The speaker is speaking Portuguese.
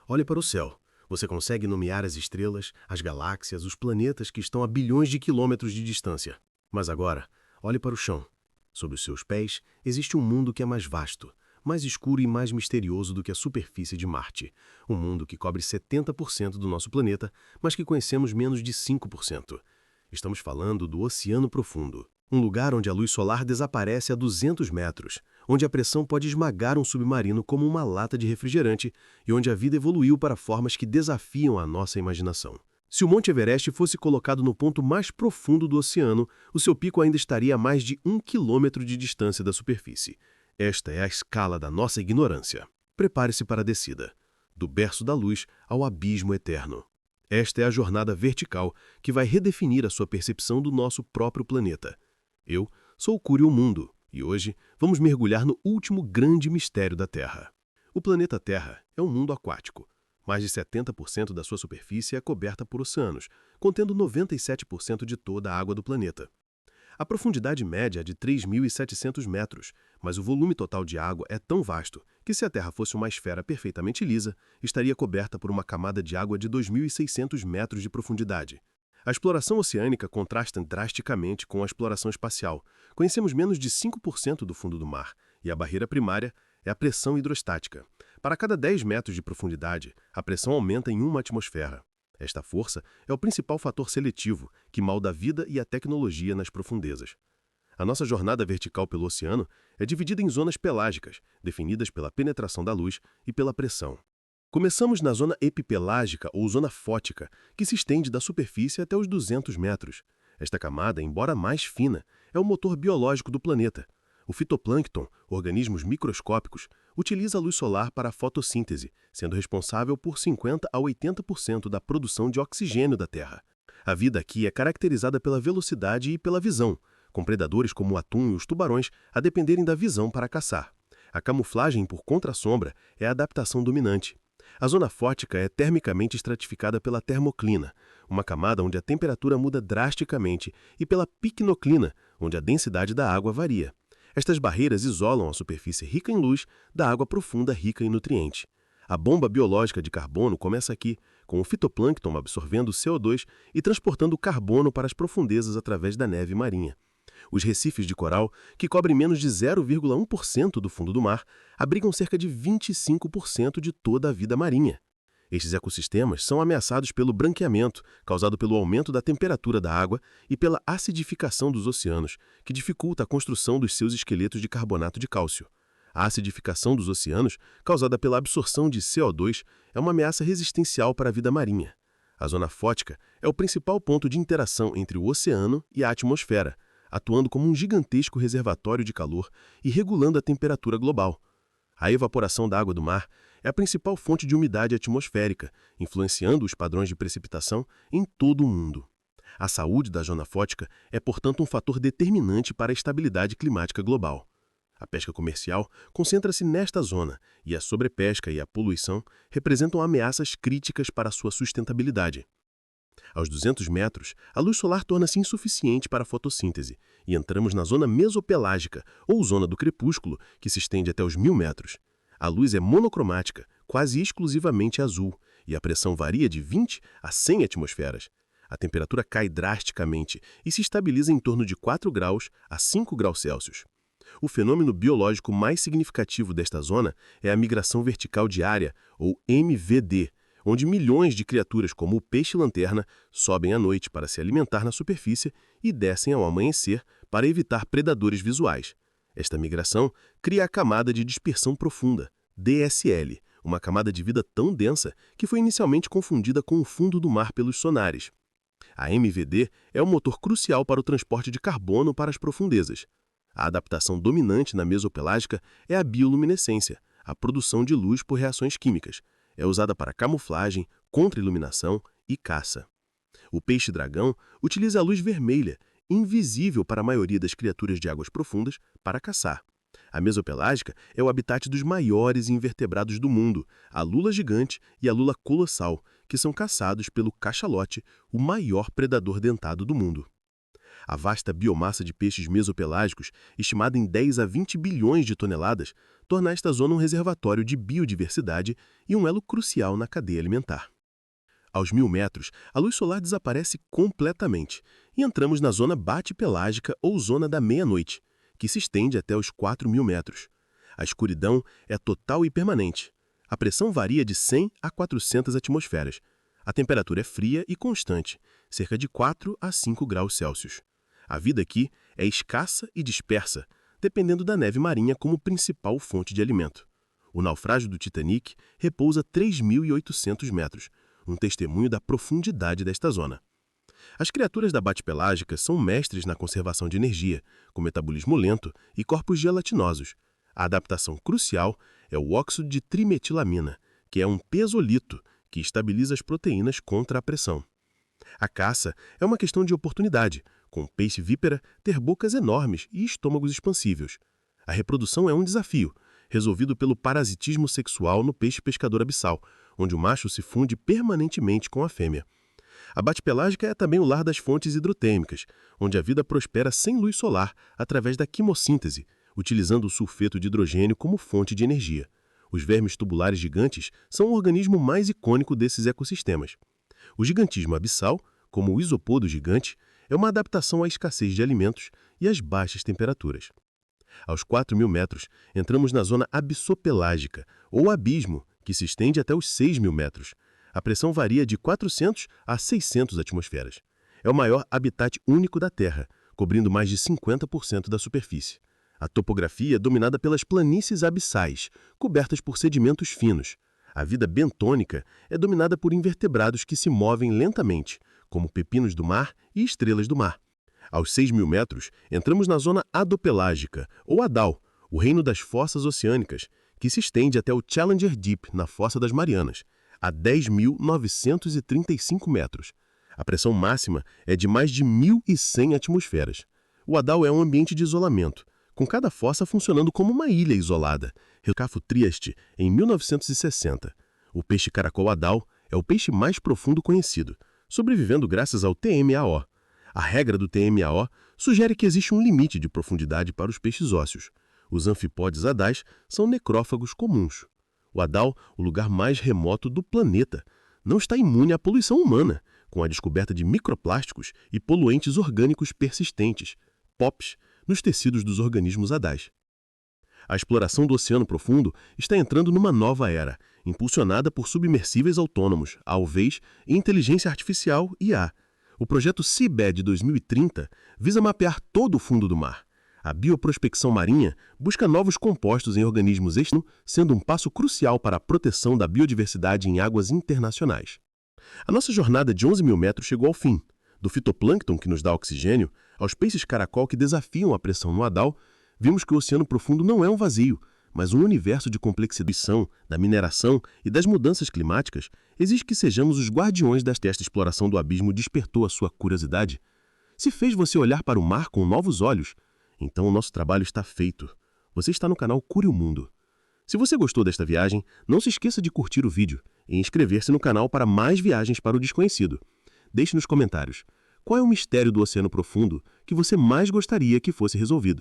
Olhe para o céu. Você consegue nomear as estrelas, as galáxias, os planetas que estão a bilhões de quilômetros de distância. Mas agora, olhe para o chão. Sob os seus pés, existe um mundo que é mais vasto, mais escuro e mais misterioso do que a superfície de Marte. Um mundo que cobre 70% do nosso planeta, mas que conhecemos menos de 5%. Estamos falando do Oceano Profundo. Um lugar onde a luz solar desaparece a 200 metros, onde a pressão pode esmagar um submarino como uma lata de refrigerante e onde a vida evoluiu para formas que desafiam a nossa imaginação. Se o Monte Everest fosse colocado no ponto mais profundo do oceano, o seu pico ainda estaria a mais de 1 quilômetro de distância da superfície. Esta é a escala da nossa ignorância. Prepare-se para a descida, do berço da luz ao abismo eterno. Esta é a jornada vertical que vai redefinir a sua percepção do nosso próprio planeta. Eu sou o Curio Mundo e hoje vamos mergulhar no último grande mistério da Terra. O planeta Terra é um mundo aquático. Mais de 70% da sua superfície é coberta por oceanos, contendo 97% de toda a água do planeta. A profundidade média é de 3.700 metros, mas o volume total de água é tão vasto que, se a Terra fosse uma esfera perfeitamente lisa, estaria coberta por uma camada de água de 2.600 metros de profundidade. A exploração oceânica contrasta drasticamente com a exploração espacial. Conhecemos menos de 5% do fundo do mar, e a barreira primária é a pressão hidrostática. Para cada 10 metros de profundidade, a pressão aumenta em uma atmosfera. Esta força é o principal fator seletivo que molda a vida e a tecnologia nas profundezas. A nossa jornada vertical pelo oceano é dividida em zonas pelágicas, definidas pela penetração da luz e pela pressão. Começamos na zona epipelágica ou zona fótica, que se estende da superfície até os 200 metros. Esta camada, embora mais fina, é o motor biológico do planeta. O fitoplâncton, organismos microscópicos, utiliza a luz solar para a fotossíntese, sendo responsável por 50 a 80% da produção de oxigênio da Terra. A vida aqui é caracterizada pela velocidade e pela visão, com predadores como o atum e os tubarões a dependerem da visão para caçar. A camuflagem por contrasombra é a adaptação dominante. A zona fótica é termicamente estratificada pela termoclina, uma camada onde a temperatura muda drasticamente, e pela picnoclina, onde a densidade da água varia. Estas barreiras isolam a superfície rica em luz da água profunda rica em nutrientes. A bomba biológica de carbono começa aqui, com o fitoplâncton absorvendo o CO2 e transportando o carbono para as profundezas através da neve marinha. Os recifes de coral, que cobrem menos de 0,1% do fundo do mar, abrigam cerca de 25% de toda a vida marinha. Estes ecossistemas são ameaçados pelo branqueamento, causado pelo aumento da temperatura da água, e pela acidificação dos oceanos, que dificulta a construção dos seus esqueletos de carbonato de cálcio. A acidificação dos oceanos, causada pela absorção de CO2, é uma ameaça resistencial para a vida marinha. A zona fótica é o principal ponto de interação entre o oceano e a atmosfera, atuando como um gigantesco reservatório de calor e regulando a temperatura global. A evaporação da água do mar é a principal fonte de umidade atmosférica, influenciando os padrões de precipitação em todo o mundo. A saúde da zona fótica é, portanto, um fator determinante para a estabilidade climática global. A pesca comercial concentra-se nesta zona e a sobrepesca e a poluição representam ameaças críticas para a sua sustentabilidade. Aos 200 metros, a luz solar torna-se insuficiente para a fotossíntese e entramos na zona mesopelágica, ou zona do crepúsculo, que se estende até os 1.000 metros. A luz é monocromática, quase exclusivamente azul, e a pressão varia de 20 a 100 atmosferas. A temperatura cai drasticamente e se estabiliza em torno de 4 graus a 5 graus Celsius. O fenômeno biológico mais significativo desta zona é a migração vertical diária, ou MVD, onde milhões de criaturas como o peixe-lanterna sobem à noite para se alimentar na superfície e descem ao amanhecer para evitar predadores visuais. Esta migração cria a camada de dispersão profunda, DSL, uma camada de vida tão densa que foi inicialmente confundida com o fundo do mar pelos sonares. A MVD é um motor crucial para o transporte de carbono para as profundezas. A adaptação dominante na mesopelágica é a bioluminescência, a produção de luz por reações químicas. É usada para camuflagem, contra-iluminação e caça. O peixe-dragão utiliza a luz vermelha, invisível para a maioria das criaturas de águas profundas, para caçar. A mesopelágica é o habitat dos maiores invertebrados do mundo, a lula gigante e a lula colossal, que são caçados pelo cachalote, o maior predador dentado do mundo. A vasta biomassa de peixes mesopelágicos, estimada em 10 a 20 bilhões de toneladas, torna esta zona um reservatório de biodiversidade e um elo crucial na cadeia alimentar. Aos 1.000 metros, a luz solar desaparece completamente e entramos na zona bate-pelágica ou zona da meia-noite, que se estende até os 4.000 metros. A escuridão é total e permanente. A pressão varia de 100 a 400 atmosferas. A temperatura é fria e constante, cerca de 4 a 5 graus Celsius. A vida aqui é escassa e dispersa, dependendo da neve marinha como principal fonte de alimento. O naufrágio do Titanic repousa a 3.800 metros, um testemunho da profundidade desta zona. As criaturas da bate-pelágica são mestres na conservação de energia, com metabolismo lento e corpos gelatinosos. A adaptação crucial é o óxido de trimetilamina, que é um pesolito que estabiliza as proteínas contra a pressão. A caça é uma questão de oportunidade, com o peixe vípera ter bocas enormes e estômagos expansíveis. A reprodução é um desafio, resolvido pelo parasitismo sexual no peixe pescador abissal, onde o macho se funde permanentemente com a fêmea. A bate-pelágica é também o lar das fontes hidrotérmicas, onde a vida prospera sem luz solar através da quimossíntese, utilizando o sulfeto de hidrogênio como fonte de energia. Os vermes tubulares gigantes são o organismo mais icônico desses ecossistemas. O gigantismo abissal, como o isopodо gigante, é uma adaptação à escassez de alimentos e às baixas temperaturas. Aos 4.000 metros, entramos na zona abissopelágica, ou abismo, que se estende até os 6.000 metros. A pressão varia de 400 a 600 atmosferas. É o maior habitat único da Terra, cobrindo mais de 50% da superfície. A topografia é dominada pelas planícies abissais, cobertas por sedimentos finos. A vida bentônica é dominada por invertebrados que se movem lentamente, como pepinos do mar e estrelas do mar. Aos 6.000 metros, entramos na zona adopelágica, ou ADAL, o reino das fossas oceânicas, que se estende até o Challenger Deep, na Fossa das Marianas, a 10.935 metros. A pressão máxima é de mais de 1.100 atmosferas. O ADAL é um ambiente de isolamento, com cada fossa funcionando como uma ilha isolada. Recafo Trieste, em 1960. O peixe caracol ADAL é o peixe mais profundo conhecido, sobrevivendo graças ao TMAO. A regra do TMAO sugere que existe um limite de profundidade para os peixes ósseos. Os anfipódes adais são necrófagos comuns. O ADAL, o lugar mais remoto do planeta, não está imune à poluição humana, com a descoberta de microplásticos e poluentes orgânicos persistentes, POPs, nos tecidos dos organismos adais. A exploração do oceano profundo está entrando numa nova era, impulsionada por submersíveis autônomos, AUVs e inteligência artificial IA. O projeto Seabed 2030 visa mapear todo o fundo do mar. A bioprospecção marinha busca novos compostos em organismos sendo um passo crucial para a proteção da biodiversidade em águas internacionais. A nossa jornada de 11.000 metros chegou ao fim. Do fitoplâncton, que nos dá oxigênio, aos peixes caracol que desafiam a pressão no ADAL, vimos que o oceano profundo não é um vazio, mas um universo de complexidade da mineração e das mudanças climáticas. Exige que sejamos os guardiões desta exploração do abismo despertou a sua curiosidade. Se fez você olhar para o mar com novos olhos, então o nosso trabalho está feito. Você está no canal Cure o Mundo. Se você gostou desta viagem, não se esqueça de curtir o vídeo e inscrever-se no canal para mais viagens para o desconhecido. Deixe nos comentários qual é o mistério do oceano profundo que você mais gostaria que fosse resolvido.